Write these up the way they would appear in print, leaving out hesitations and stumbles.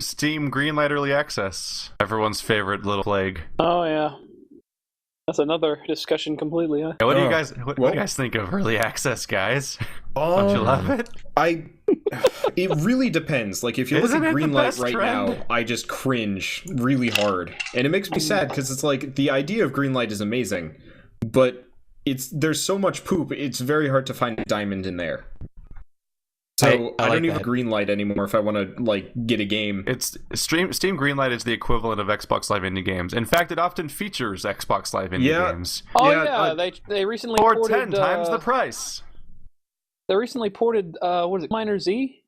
Steam Greenlight Early Access. Everyone's favorite little plague. Oh yeah, that's another discussion completely. Huh? What do you guys? What do you guys think of Early Access, guys? Don't you love it? It really depends. Like, if you look at Greenlight right now, I just cringe really hard, and it makes me sad because it's like the idea of Greenlight is amazing, but there's so much poop. It's very hard to find a diamond in there. So I don't even Greenlight anymore if I want to like get a game. It's Steam Greenlight is the equivalent of Xbox Live Indie Games. In fact, it often features Xbox Live Indie games. Oh yeah, they recently ported 10 times the price. They recently ported what is it, Miner Z?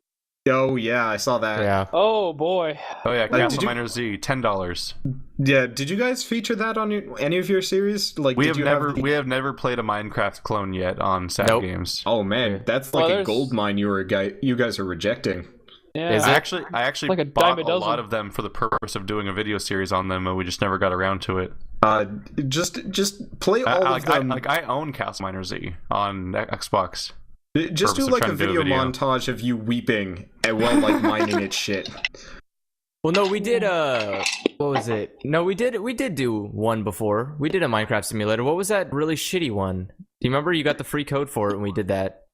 Oh yeah, I saw that. Yeah. Oh boy. Oh yeah, Castle Miner Z, $10. Yeah, did you guys feature that on any of your series? Like, we have never played a Minecraft clone yet on Sad Games. Oh man, that's like a gold mine you guys are rejecting. Yeah. I actually like bought a lot of them for the purpose of doing a video series on them, and we just never got around to it. Just play all of them. I own Castle Miner Z on Xbox. Just do like a video montage of you weeping while like mining its shit. Well, no, we did what was it? No, we did do one before. We did a Minecraft simulator. What was that really shitty one? Do you remember? You got the free code for it when we did that.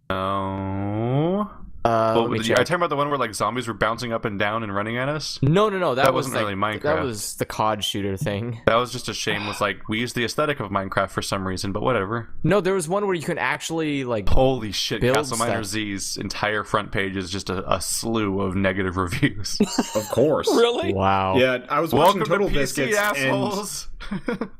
No. Are you talking about the one where like zombies were bouncing up and down and running at us? No, that wasn't really Minecraft. That was the COD shooter thing. That was just a shameless, like, we used the aesthetic of Minecraft for some reason, but whatever. No, there was one where you can actually like holy shit, Castle Miner Z's entire front page is just a slew of negative reviews. Of course. Really? Wow. Yeah, I was watching Total Biscuits assholes. And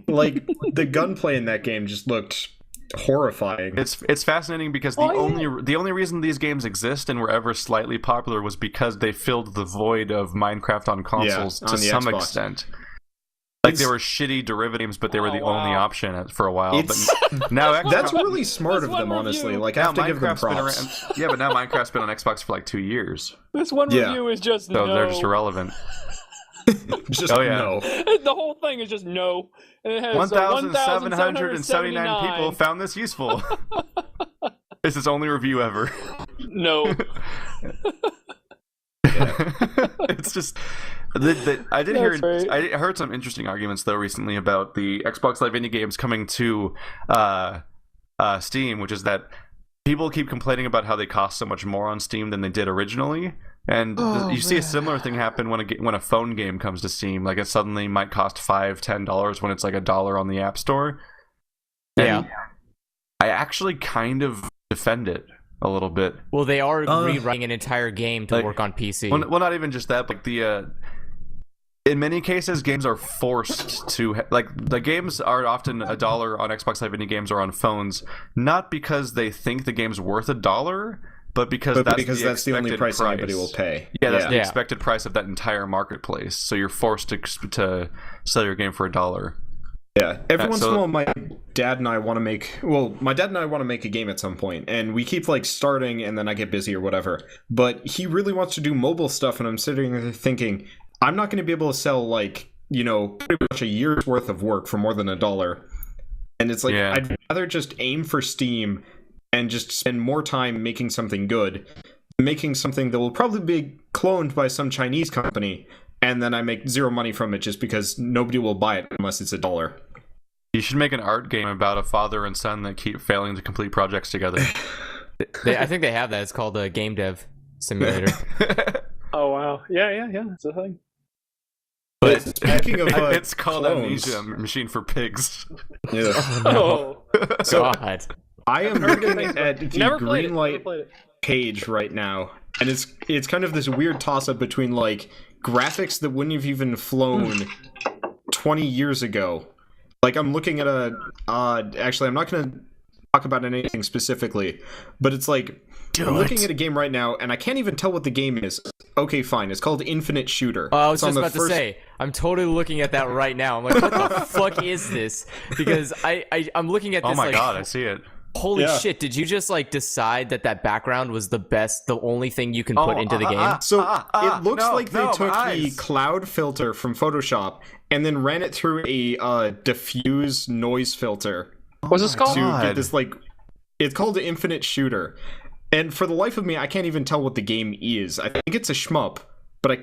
like the gunplay in that game just looked horrifying. It's fascinating because the only reason these games exist and were ever slightly popular was because they filled the void of Minecraft on consoles to some Xbox. Extent. Like they were shitty derivatives, but they were the only option for a while. But now Xbox, that's really smart of them, honestly. Like, I have to give them props. But now Minecraft's been on Xbox for like 2 years. This one review is just so they're just irrelevant. Just no. The whole thing is just no. And it has 1,779 people found this useful. It's its only review ever. No. It's just I heard some interesting arguments though recently about the Xbox Live Indie games coming to Steam, which is that people keep complaining about how they cost so much more on Steam than they did originally. And you see a similar thing happen when a phone game comes to Steam. Like, it suddenly might cost $5-10 when it's like $1 on the App Store. And I actually kind of defend it a little bit. Well, they are rewriting an entire game to work on PC. Well, not even just that, but in many cases, games are forced to the games are often $1 on Xbox Live Indie games or on phones, not because they think the game's worth $1. But because that's the only price anybody will pay. Yeah, that's the expected price of that entire marketplace. So you're forced to sell your game for $1. Yeah. Every once in a while, my dad and I want to make a game at some point, and we keep like starting, and then I get busy or whatever. But he really wants to do mobile stuff, and I'm sitting there thinking, I'm not going to be able to sell like pretty much a year's worth of work for more than $1. And it's like I'd rather just aim for Steam and just spend more time making something good, making something that will probably be cloned by some Chinese company, and then I make zero money from it just because nobody will buy it unless it's $1. You should make an art game about a father and son that keep failing to complete projects together. I think they have that. It's called a game dev simulator. Oh wow, yeah, that's a thing. But speaking of, it's called clones. Amnesia Machine for Pigs. Yeah. Oh no! So, God. I am looking at the Greenlight page right now, and it's kind of this weird toss-up between like graphics that wouldn't have even flown 20 years ago. Like, I'm looking at actually, I'm not going to talk about anything specifically, but it's like I'm looking at a game right now, and I can't even tell what the game is. Okay, fine. It's called Infinite Shooter. Oh, I was just about to say, I'm totally looking at that right now. I'm like, what the fuck is this? Because I'm looking at this. Oh my god, I see it. Holy shit, did you just like decide that background was the only thing you can put into the game? It looks like they took the cloud filter from Photoshop and then ran it through a diffuse noise filter. What's this called? To get this, like, it's called Infinite Shooter. And for the life of me, I can't even tell what the game is. I think it's a shmup, but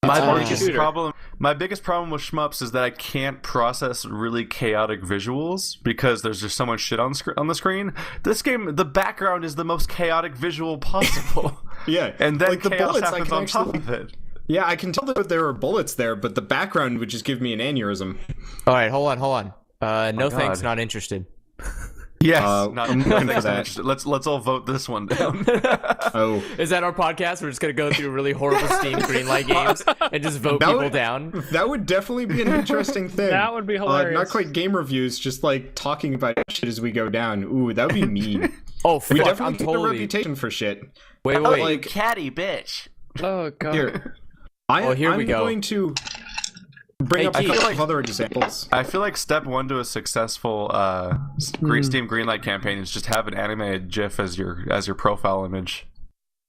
My biggest problem with shmups is that I can't process really chaotic visuals because there's just so much shit on the screen. This game, the background is the most chaotic visual possible. Yeah, and then like the chaos bullets, happens on top of it. Yeah, I can tell that there are bullets there, but the background would just give me an aneurysm. All right, hold on. No thanks, not interested. Yes, I'm looking for that. Let's all vote this one down. Oh, is that our podcast? We're just gonna go through really horrible Steam Greenlight games and just vote people down. That would definitely be an interesting thing. That would be hilarious. Not quite game reviews, just like talking about shit as we go down. Ooh, that would be mean. Oh, fuck, we definitely get a reputation for shit. Wait, like catty bitch. Oh god. Here, here we I'm go. going to bring up a couple of other examples. I feel like step one to a successful Steam Greenlight campaign is just have an animated GIF as your profile image.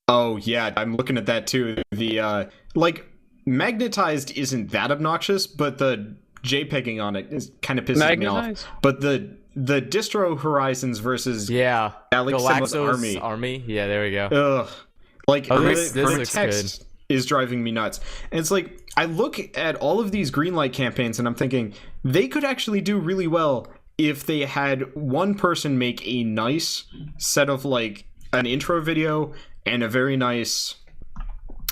Oh yeah, I'm looking at that too. The like magnetized isn't that obnoxious, but the JPEGing on it is kind of pisses me off. But the distro Horizons versus Galaxo's Army. Yeah, there we go. Ugh. Like this the looks text good. Is driving me nuts. And it's like I look at all of these Greenlight campaigns and I'm thinking they could actually do really well if they had one person make a nice set of like an intro video and a very nice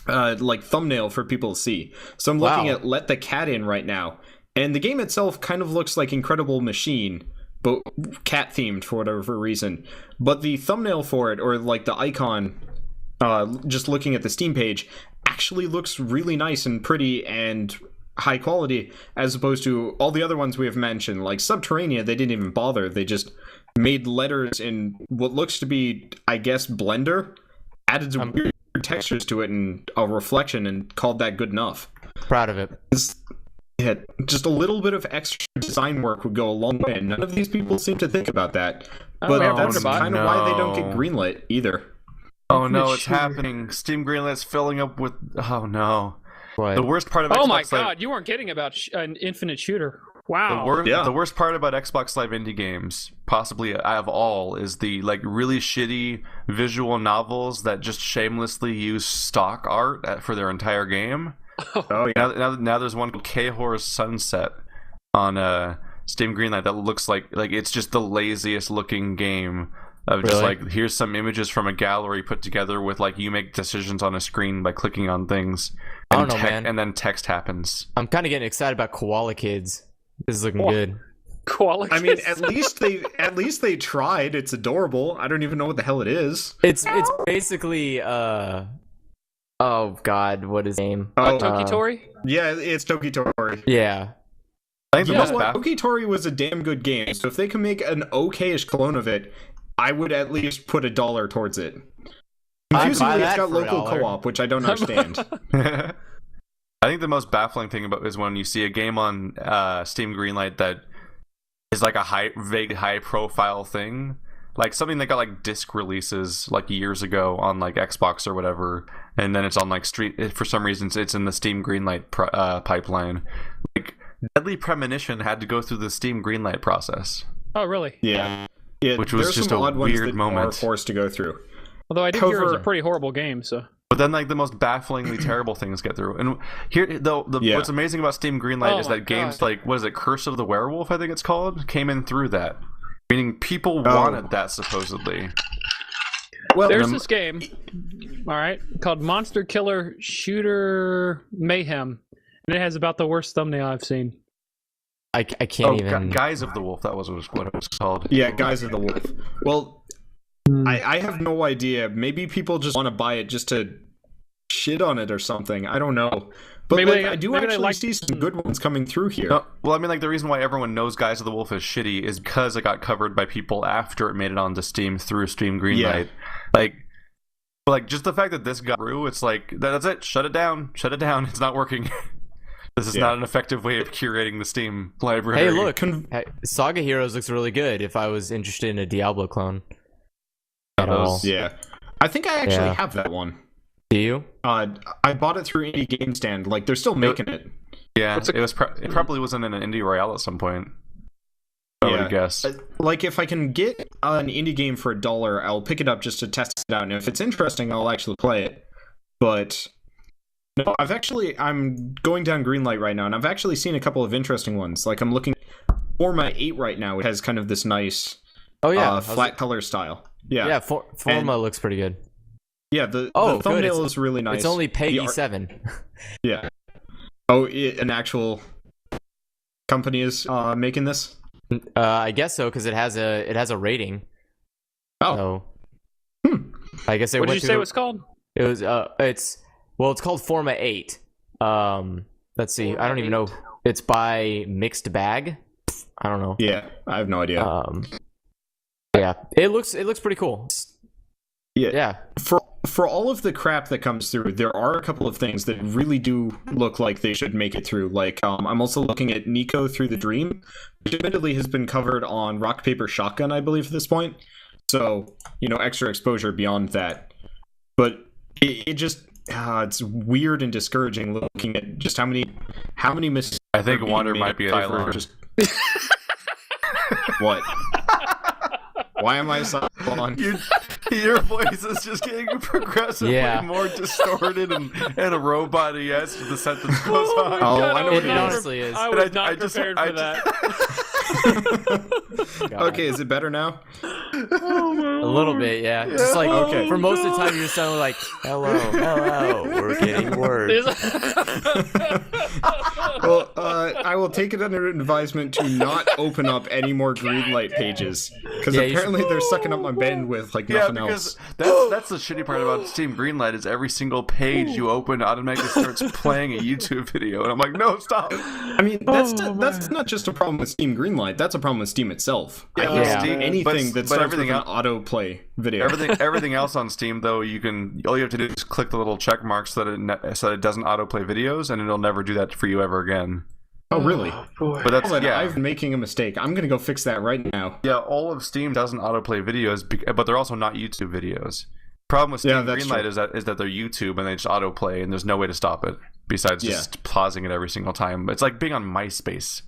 like thumbnail for people to see. So I'm looking at Let the Cat In right now, and the game itself kind of looks like Incredible Machine, but cat themed for whatever reason. But the thumbnail for it, or like the icon, just looking at the Steam page, actually looks really nice and pretty and high quality, as opposed to all the other ones we have mentioned. Like Subterranea, they didn't even bother. They just made letters in what looks to be, I guess, Blender, added some weird textures to it and a reflection, and called that good enough. Proud of it. Yeah, just a little bit of extra design work would go a long way, and none of these people seem to think about that. But that's kind of why they don't get greenlit either. Oh no, it's happening. Steam Greenlight's filling up with... Oh no. What? The worst part of Oh Xbox my god, Live... you weren't kidding about an infinite shooter. Wow. The worst part about Xbox Live indie games, possibly out of all, is the like really shitty visual novels that just shamelessly use stock art for their entire game. Oh yeah. Now there's one called K-Horror's Sunset on Steam Greenlight that looks like it's just the laziest looking game of just like, here's some images from a gallery put together with like you make decisions on a screen by clicking on things. And I don't know, man. And then text happens. I'm kind of getting excited about Koala Kids. This is looking good. Koala Kids. I mean, at least they tried. It's adorable. I don't even know what the hell it is. It's basically oh god, what is his name? Tokitori? Yeah, it's Tokitori. Yeah. I think Tokitori was a damn good game. So if they can make an okay-ish clone of it, I would at least put $1 towards it. Confusingly, it's got local co-op, which I don't understand. I think the most baffling thing about is when you see a game on Steam Greenlight that is like a vague high-profile thing, like something that got like disc releases like years ago on like Xbox or whatever, and then it's on like for some reason it's in the Steam Greenlight pipeline. Like Deadly Premonition had to go through the Steam Greenlight process. Oh, really? Yeah. Which was just a weird moment. Are forced to go through. Although I did hear it was a pretty horrible game, so. But then, like, the most bafflingly terrible things get through. And here, though, what's amazing about Steam Greenlight is that games like, what is it, Curse of the Werewolf, I think it's called, came in through that. Meaning people wanted that, supposedly. Well, there's this game, all right, called Monster Killer Shooter Mayhem. And it has about the worst thumbnail I've seen. I can't even... Guys of the Wolf, that was what it was called. Yeah, Guys of the Wolf. Well, I have no idea. Maybe people just want to buy it just to shit on it or something. I don't know. But maybe I do actually see some good ones coming through here. Well, I mean, like, the reason why everyone knows Guys of the Wolf is shitty is because it got covered by people after it made it onto Steam through Steam Greenlight. Yeah. Like, just the fact that this got through, it's like, that's it. Shut it down. It's not working. This is not an effective way of curating the Steam library. Hey, look, Saga Heroes looks really good if I was interested in a Diablo clone. Yeah. I think I actually have that one. Do you? I bought it through Indie Game Stand. Like, they're still making it. Yeah, it probably was in an Indie Royale at some point. I would guess. Like, if I can get an indie game for $1, I'll pick it up just to test it out, and if it's interesting, I'll actually play it. But no, I'm going down Greenlight right now, and I've actually seen a couple of interesting ones. Like, I'm looking at Forma 8 right now. It has kind of this nice flat color style. Yeah, Forma looks pretty good. Yeah, the thumbnail is really nice. It's only PEGI 7. Yeah. Oh, an actual company is making this? I guess so, because it has a rating. Oh. So, I guess what did you say it was called? It was it's called Forma 8. Let's see. I don't even know. It's by Mixed Bag. I don't know. Yeah, I have no idea. Yeah, it looks pretty cool. Yeah. For all of the crap that comes through, there are a couple of things that really do look like they should make it through. Like, I'm also looking at Nico Through the Dream, which admittedly has been covered on Rock Paper Shotgun, I believe, at this point. So, extra exposure beyond that. But it just it's weird and discouraging looking at just how many mistakes. I think Wonder might be a Tyler. What? Why am I silent? Your voice is just getting progressively more distorted and a robot-y as the sentence goes on. I know what it honestly is. I was not prepared for that. Okay, is it better now? A little bit, yeah. Just like for most of the time, you're just sounding like, hello, we're getting worse. Well, I will take it under advisement to not open up any more Greenlight pages, because apparently they're sucking up my bandwidth like nothing else. That's the shitty part about Steam Greenlight is every single page you open automatically starts playing a YouTube video, and I'm like, no, stop. I mean, that's not just a problem with Steam Greenlight. That's a problem with Steam itself. Steam, anything that starts with an autoplay video. Everything else on Steam, though, all you have to do is click the little check mark so that it doesn't autoplay videos, and it'll never do that for you ever again. Oh, really? But that's I'm making a mistake. I'm gonna go fix that right now. Yeah, all of Steam doesn't autoplay videos, but they're also not YouTube videos. Problem with Steam Greenlight is that they're YouTube and they just autoplay, and there's no way to stop it besides just pausing it every single time. It's like being on MySpace.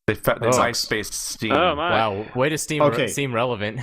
They MySpace Steam. Oh my! Wow, way to Steam relevant.